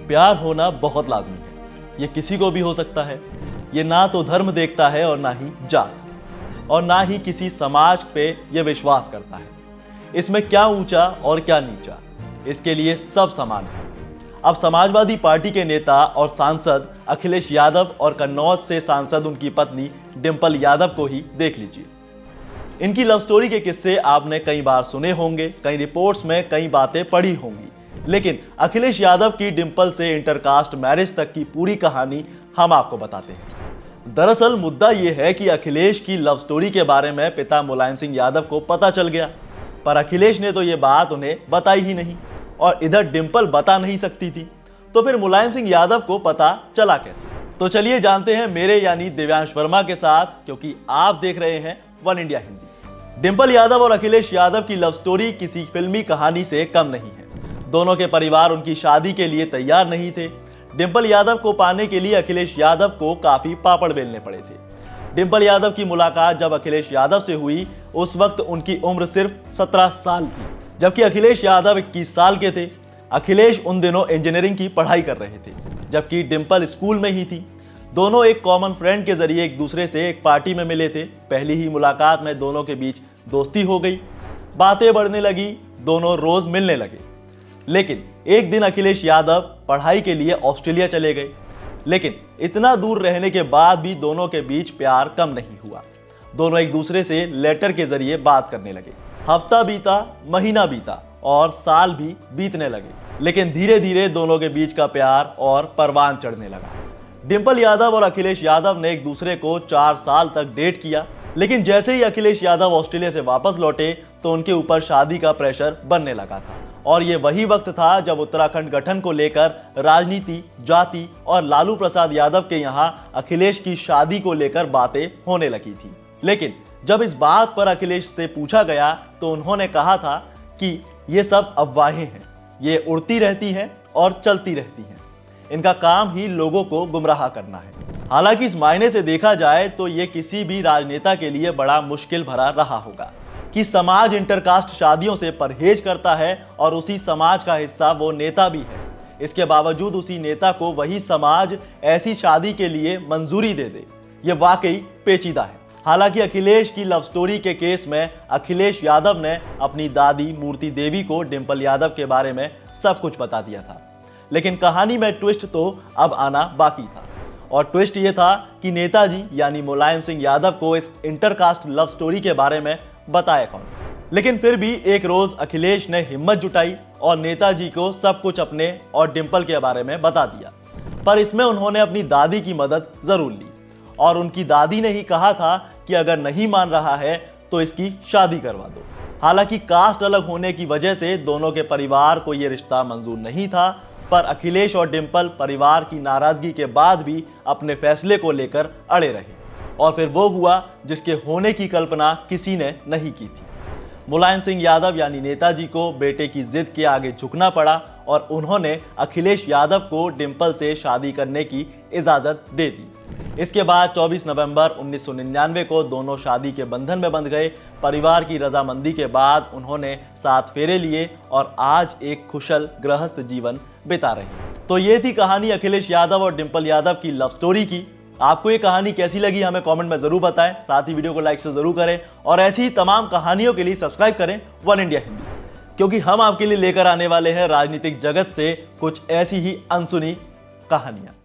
प्यार होना बहुत लाजमी है। ये किसी को भी हो सकता है। ये ना तो धर्म देखता है और ना ही जात और ना ही किसी समाज पे ये विश्वास करता है। इसमें क्या ऊंचा और क्या नीचा, इसके लिए सब समान है। अब समाजवादी पार्टी के नेता और सांसद अखिलेश यादव और कन्नौज से सांसद उनकी पत्नी डिंपल यादव को ही देख लीजिए। इनकी लव स्टोरी के किस्से आपने कई बार सुने होंगे, कई रिपोर्ट्स में कई बातें पढ़ी होंगी, लेकिन अखिलेश यादव की डिंपल से इंटरकास्ट मैरिज तक की पूरी कहानी हम आपको बताते हैं। दरअसल मुद्दा यह है कि अखिलेश की लव स्टोरी के बारे में पिता मुलायम सिंह यादव को पता चल गया, पर अखिलेश ने तो यह बात उन्हें बताई ही नहीं और इधर डिंपल बता नहीं सकती थी, तो फिर मुलायम सिंह यादव को पता चला कैसे? तो चलिए जानते हैं मेरे यानी दिव्यांश वर्मा के साथ, क्योंकि आप देख रहे हैं वन इंडिया हिंदी। डिंपल यादव और अखिलेश यादव की लव स्टोरी किसी फिल्मी कहानी से कम नहीं है। दोनों के परिवार उनकी शादी के लिए तैयार नहीं थे। डिंपल यादव को पाने के लिए अखिलेश यादव को काफी पापड़ बेलने पड़े थे। डिंपल यादव की मुलाकात जब अखिलेश यादव से हुई, उस वक्त उनकी उम्र सिर्फ 17 साल थी, जबकि अखिलेश यादव 21 साल के थे। अखिलेश उन दिनों इंजीनियरिंग की पढ़ाई कर रहे थे, जबकि डिंपल स्कूल में ही थी। दोनों एक कॉमन फ्रेंड के जरिए एक दूसरे से एक पार्टी में मिले थे। पहली ही मुलाकात में दोनों के बीच दोस्ती हो गई, बातें बढ़ने लगी, दोनों रोज मिलने लगे। लेकिन एक दिन अखिलेश यादव पढ़ाई के लिए ऑस्ट्रेलिया चले गए, लेकिन इतना दूर रहने के बाद भी दोनों के बीच प्यार कम नहीं हुआ। दोनों एक दूसरे से लेटर के जरिए बात करने लगे। हफ्ता बीता, महीना बीता और साल भी बीतने लगे, लेकिन धीरे धीरे दोनों के बीच का प्यार और परवान चढ़ने लगा। डिंपल यादव और अखिलेश यादव ने एक दूसरे को 4 साल तक डेट किया, लेकिन जैसे ही अखिलेश यादव ऑस्ट्रेलिया से वापस लौटे तो उनके ऊपर शादी का प्रेशर बनने लगा था। और ये वही वक्त था जब उत्तराखंड गठन को लेकर राजनीति, जाति और लालू प्रसाद यादव के यहाँ अखिलेश की शादी को लेकर बातें होने लगी थी। लेकिन जब इस बात पर अखिलेश से पूछा गया तो उन्होंने कहा था कि ये सब अफवाहें हैं, ये उड़ती रहती हैं और चलती रहती हैं। इनका काम ही लोगों को गुमराह करना है। हालांकि इस मायने से देखा जाए तो ये किसी भी राजनेता के लिए बड़ा मुश्किल भरा रहा होगा कि समाज इंटरकास्ट शादियों से परहेज करता है और उसी समाज का हिस्सा वो नेता भी है। इसके बावजूद उसी नेता को वही समाज ऐसी शादी के लिए मंजूरी दे दे, ये वाकई पेचीदा है। हालांकि अखिलेश की लव स्टोरी के केस में अखिलेश यादव ने अपनी दादी मूर्ति देवी को डिंपल यादव के बारे में सब कुछ बता दिया था, लेकिन कहानी में ट्विस्ट तो अब आना बाकी था। और ट्विस्ट ये था कि नेताजी यानी मुलायम सिंह यादव को इस इंटरकास्ट लव स्टोरी के बारे में बताया कौन। लेकिन फिर भी एक रोज अखिलेश ने हिम्मत जुटाई और नेताजी को सब कुछ अपने और डिंपल के बारे में बता दिया, पर इसमें उन्होंने अपनी दादी की मदद जरूर ली और उनकी दादी ने ही कहा था कि अगर नहीं मान रहा है तो इसकी शादी करवा दो। हालांकि कास्ट अलग होने की वजह से दोनों के परिवार को यह रिश्ता मंजूर नहीं था, पर अखिलेश और डिंपल परिवार की नाराजगी के बाद भी अपने फैसले को लेकर अड़े रहे और फिर वो हुआ जिसके होने की कल्पना किसी ने नहीं की थी। मुलायम सिंह यादव यानी नेताजी को बेटे की जिद के आगे झुकना पड़ा और उन्होंने अखिलेश यादव को डिंपल से शादी करने की इजाजत दे दी। इसके बाद 24 नवंबर 1999 को दोनों शादी के बंधन में बंध गए। परिवार की रजामंदी के बाद उन्होंने 7 फेरे लिए और आज एक खुशल गृहस्थ जीवन बिता रहे हैं। तो ये थी कहानी अखिलेश यादव और डिंपल यादव की लव स्टोरी की। आपको ये कहानी कैसी लगी हमें कमेंट में जरूर बताएं, साथ ही वीडियो को लाइक से जरूर करें और ऐसी ही तमाम कहानियों के लिए सब्सक्राइब करें वन इंडिया हिंदी, क्योंकि हम आपके लिए लेकर आने वाले हैं राजनीतिक जगत से कुछ ऐसी ही अनसुनी कहानियां।